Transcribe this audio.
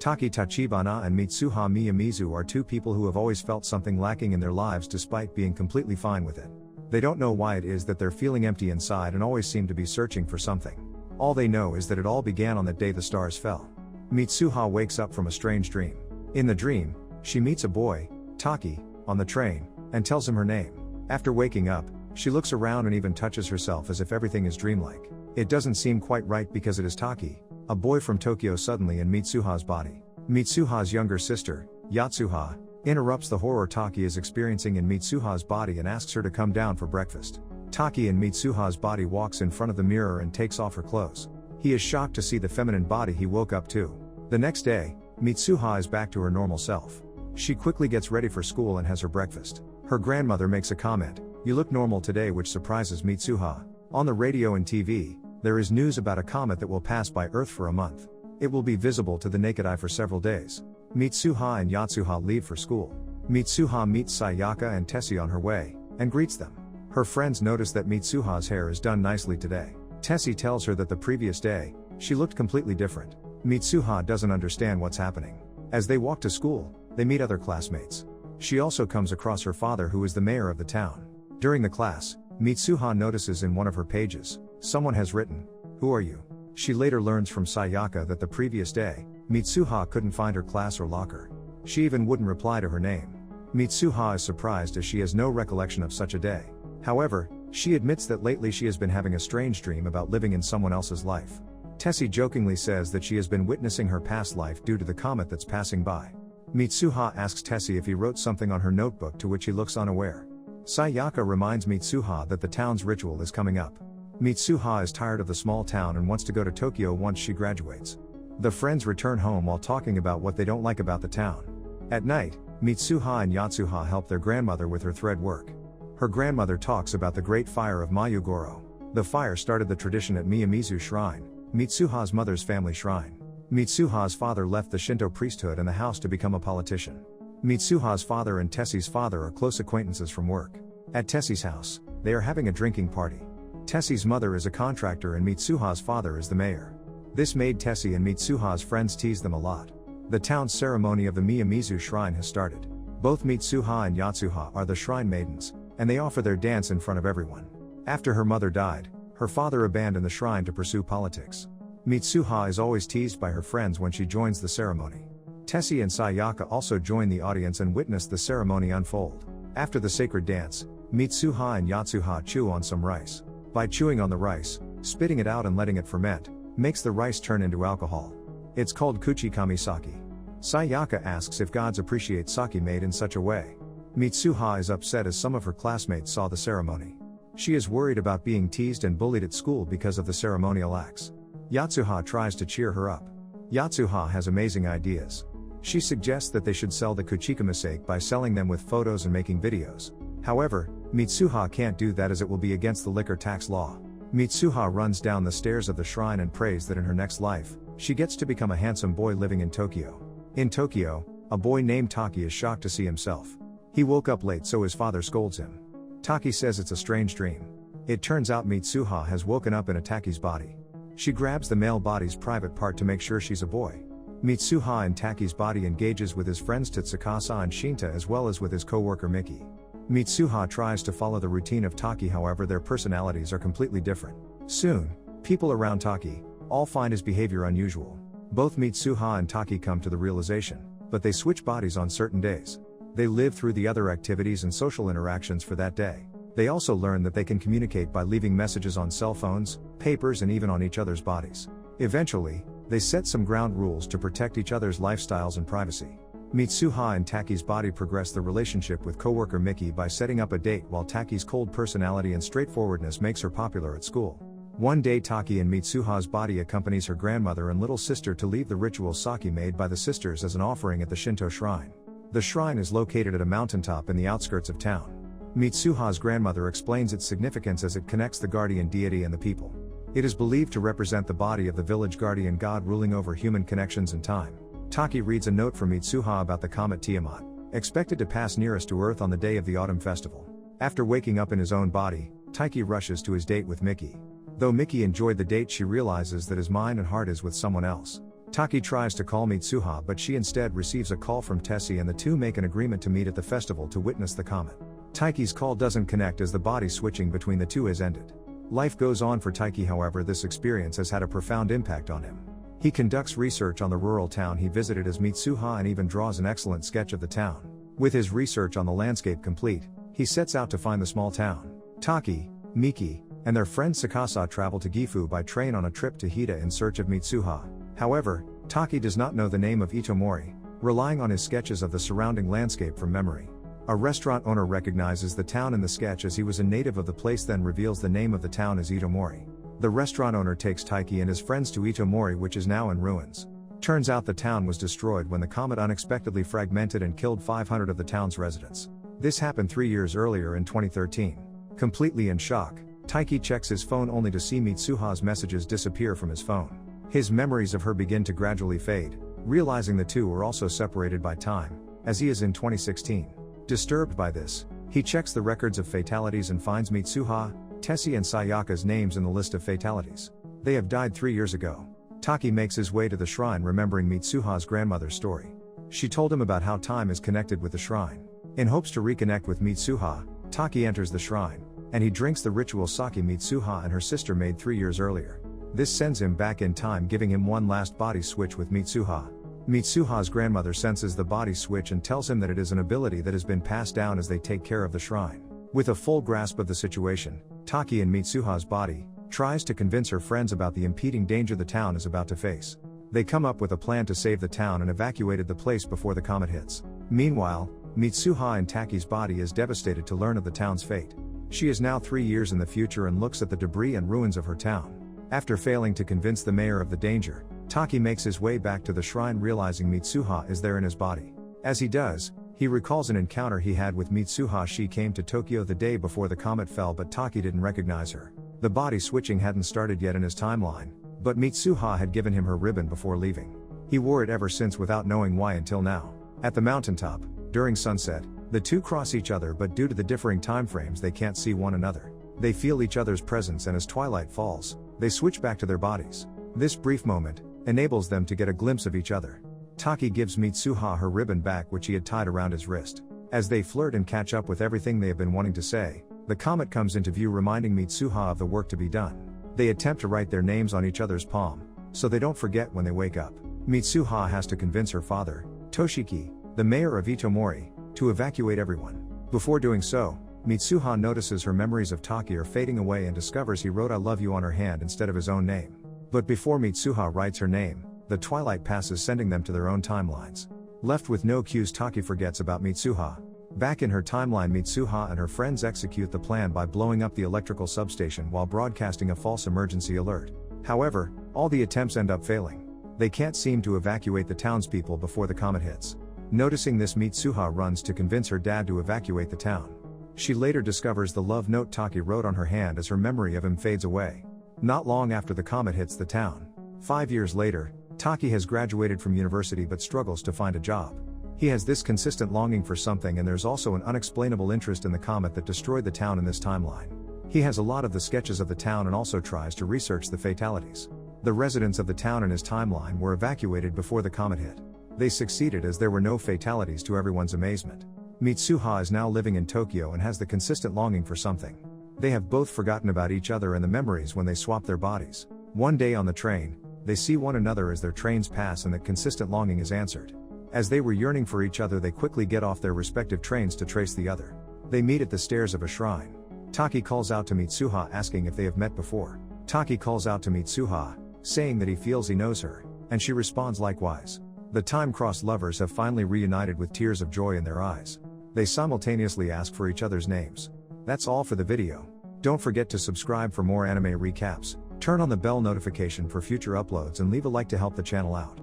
Taki Tachibana and Mitsuha Miyamizu are two people who have always felt something lacking in their lives despite being completely fine with it. They don't know why it is that they're feeling empty inside and always seem to be searching for something. All they know is that it all began on that day the stars fell. Mitsuha wakes up from a strange dream. In the dream, she meets a boy, Taki, on the train, and tells him her name. After waking up, she looks around and even touches herself as if everything is dreamlike. It doesn't seem quite right because it is Taki, a boy from Tokyo, suddenly in Mitsuha's body. Mitsuha's younger sister, Yatsuha, interrupts the horror Taki is experiencing in Mitsuha's body and asks her to come down for breakfast. Taki in Mitsuha's body walks in front of the mirror and takes off her clothes. He is shocked to see the feminine body he woke up to. The next day, Mitsuha is back to her normal self. She quickly gets ready for school and has her breakfast. Her grandmother makes a comment, "You look normal today," which surprises Mitsuha. On the radio and TV, there is news about a comet that will pass by Earth for a month. It will be visible to the naked eye for several days. Mitsuha and Yatsuha leave for school. Mitsuha meets Sayaka and Tessie on her way, and greets them. Her friends notice that Mitsuha's hair is done nicely today. Tessie tells her that the previous day, she looked completely different. Mitsuha doesn't understand what's happening. As they walk to school, they meet other classmates. She also comes across her father, who is the mayor of the town. During the class, Mitsuha notices in one of her pages, someone has written, "Who are you?" She later learns from Sayaka that the previous day, Mitsuha couldn't find her class or locker. She even wouldn't reply to her name. Mitsuha is surprised as she has no recollection of such a day. However, she admits that lately she has been having a strange dream about living in someone else's life. Tessie jokingly says that she has been witnessing her past life due to the comet that's passing by. Mitsuha asks Tessie if he wrote something on her notebook, to which he looks unaware. Sayaka reminds Mitsuha that the town's ritual is coming up. Mitsuha is tired of the small town and wants to go to Tokyo once she graduates. The friends return home while talking about what they don't like about the town. At night, Mitsuha and Yatsuha help their grandmother with her thread work. Her grandmother talks about the Great Fire of Mayugoro. The fire started the tradition at Miyamizu Shrine, Mitsuha's mother's family shrine. Mitsuha's father left the Shinto priesthood and the house to become a politician. Mitsuha's father and Tessie's father are close acquaintances from work. At Tessie's house, they are having a drinking party. Tessie's mother is a contractor and Mitsuha's father is the mayor. This made Tessie and Mitsuha's friends tease them a lot. The town's ceremony of the Miyamizu shrine has started. Both Mitsuha and Yatsuha are the shrine maidens, and they offer their dance in front of everyone. After her mother died, her father abandoned the shrine to pursue politics. Mitsuha is always teased by her friends when she joins the ceremony. Tessie and Sayaka also join the audience and witness the ceremony unfold. After the sacred dance, Mitsuha and Yatsuha chew on some rice. By chewing on the rice, spitting it out and letting it ferment, makes the rice turn into alcohol. It's called kuchikami sake. Sayaka asks if gods appreciate sake made in such a way. Mitsuha is upset as some of her classmates saw the ceremony. She is worried about being teased and bullied at school because of the ceremonial acts. Yatsuha tries to cheer her up. Yatsuha has amazing ideas. She suggests that they should sell the kuchikami sake by selling them with photos and making videos. However, Mitsuha can't do that as it will be against the liquor tax law. Mitsuha runs down the stairs of the shrine and prays that in her next life, she gets to become a handsome boy living in Tokyo. In Tokyo, a boy named Taki is shocked to see himself. He woke up late, so his father scolds him. Taki says it's a strange dream. It turns out Mitsuha has woken up in a Taki's body. She grabs the male body's private part to make sure she's a boy. Mitsuha in Taki's body engages with his friends Tsukasa and Shinta as well as with his co-worker Miki. Mitsuha tries to follow the routine of Taki, however their personalities are completely different. Soon, people around Taki all find his behavior unusual. Both Mitsuha and Taki come to the realization, but they switch bodies on certain days. They live through the other activities and social interactions for that day. They also learn that they can communicate by leaving messages on cell phones, papers, and even on each other's bodies. Eventually, they set some ground rules to protect each other's lifestyles and privacy. Mitsuha and Taki's body progress the relationship with coworker Miki by setting up a date, while Taki's cold personality and straightforwardness makes her popular at school. One day Taki in Mitsuha's body accompanies her grandmother and little sister to leave the ritual sake made by the sisters as an offering at the Shinto shrine. The shrine is located at a mountaintop in the outskirts of town. Mitsuha's grandmother explains its significance as it connects the guardian deity and the people. It is believed to represent the body of the village guardian god ruling over human connections and time. Taki reads a note from Mitsuha about the comet Tiamat, expected to pass nearest to Earth on the day of the autumn festival. After waking up in his own body, Taki rushes to his date with Miki. Though Miki enjoyed the date, she realizes that his mind and heart is with someone else. Taki tries to call Mitsuha, but she instead receives a call from Tessie, and the two make an agreement to meet at the festival to witness the comet. Taiki's call doesn't connect as the body switching between the two has ended. Life goes on for Taiki, however, this experience has had a profound impact on him. He conducts research on the rural town he visited as Mitsuha and even draws an excellent sketch of the town. With his research on the landscape complete, he sets out to find the small town. Taki, Miki, and their friend Sakasa travel to Gifu by train on a trip to Hida in search of Mitsuha. However, Taki does not know the name of Itomori, relying on his sketches of the surrounding landscape from memory. A restaurant owner recognizes the town in the sketch as he was a native of the place, then reveals the name of the town as Itomori. The restaurant owner takes Taiki and his friends to Itomori, which is now in ruins. Turns out the town was destroyed when the comet unexpectedly fragmented and killed 500 of the town's residents. This happened 3 years earlier in 2013. Completely in shock, Taiki checks his phone only to see Mitsuha's messages disappear from his phone. His memories of her begin to gradually fade, realizing the two are also separated by time, as he is in 2016. Disturbed by this, he checks the records of fatalities and finds Mitsuha, Tessie and Sayaka's names in the list of fatalities. They have died 3 years ago. Taki makes his way to the shrine, remembering Mitsuha's grandmother's story. She told him about how time is connected with the shrine. In hopes to reconnect with Mitsuha, Taki enters the shrine, and he drinks the ritual sake Mitsuha and her sister made 3 years earlier. This sends him back in time, giving him one last body switch with Mitsuha. Mitsuha's grandmother senses the body switch and tells him that it is an ability that has been passed down as they take care of the shrine. With a full grasp of the situation, Taki in Mitsuha's body tries to convince her friends about the impending danger the town is about to face. They come up with a plan to save the town and evacuated the place before the comet hits. Meanwhile, Mitsuha in Taki's body is devastated to learn of the town's fate. She is now 3 years in the future and looks at the debris and ruins of her town. After failing to convince the mayor of the danger, Taki makes his way back to the shrine, realizing Mitsuha is there in his body. As he does, he recalls an encounter he had with Mitsuha. She came to Tokyo the day before the comet fell, but Taki didn't recognize her. The body switching hadn't started yet in his timeline, but Mitsuha had given him her ribbon before leaving. He wore it ever since without knowing why until now. At the mountaintop, during sunset, the two cross each other, but due to the differing time frames they can't see one another. They feel each other's presence, and as twilight falls, they switch back to their bodies. This brief moment enables them to get a glimpse of each other. Taki gives Mitsuha her ribbon back, which he had tied around his wrist. As they flirt and catch up with everything they have been wanting to say, the comet comes into view, reminding Mitsuha of the work to be done. They attempt to write their names on each other's palm, so they don't forget when they wake up. Mitsuha has to convince her father, Toshiki, the mayor of Itomori, to evacuate everyone. Before doing so, Mitsuha notices her memories of Taki are fading away and discovers he wrote "I love you" on her hand instead of his own name. But before Mitsuha writes her name, the twilight passes, sending them to their own timelines. Left with no cues, Taki forgets about Mitsuha. Back in her timeline, Mitsuha and her friends execute the plan by blowing up the electrical substation while broadcasting a false emergency alert. However, all the attempts end up failing. They can't seem to evacuate the townspeople before the comet hits. Noticing this, Mitsuha runs to convince her dad to evacuate the town. She later discovers the love note Taki wrote on her hand as her memory of him fades away. Not long after the comet hits the town, 5 years later, Taki has graduated from university but struggles to find a job. He has this consistent longing for something, and there's also an unexplainable interest in the comet that destroyed the town in this timeline. He has a lot of the sketches of the town and also tries to research the fatalities. The residents of the town in his timeline were evacuated before the comet hit. They succeeded as there were no fatalities, to everyone's amazement. Mitsuha is now living in Tokyo and has the consistent longing for something. They have both forgotten about each other and the memories when they swap their bodies. One day on the train, they see one another as their trains pass, and that consistent longing is answered. As they were yearning for each other, they quickly get off their respective trains to trace the other. They meet at the stairs of a shrine. Taki calls out to Mitsuha, asking if they have met before. Taki calls out to Mitsuha, saying that he feels he knows her, and she responds likewise. The time-crossed lovers have finally reunited with tears of joy in their eyes. They simultaneously ask for each other's names. That's all for the video. Don't forget to subscribe for more anime recaps, turn on the bell notification for future uploads, and leave a like to help the channel out.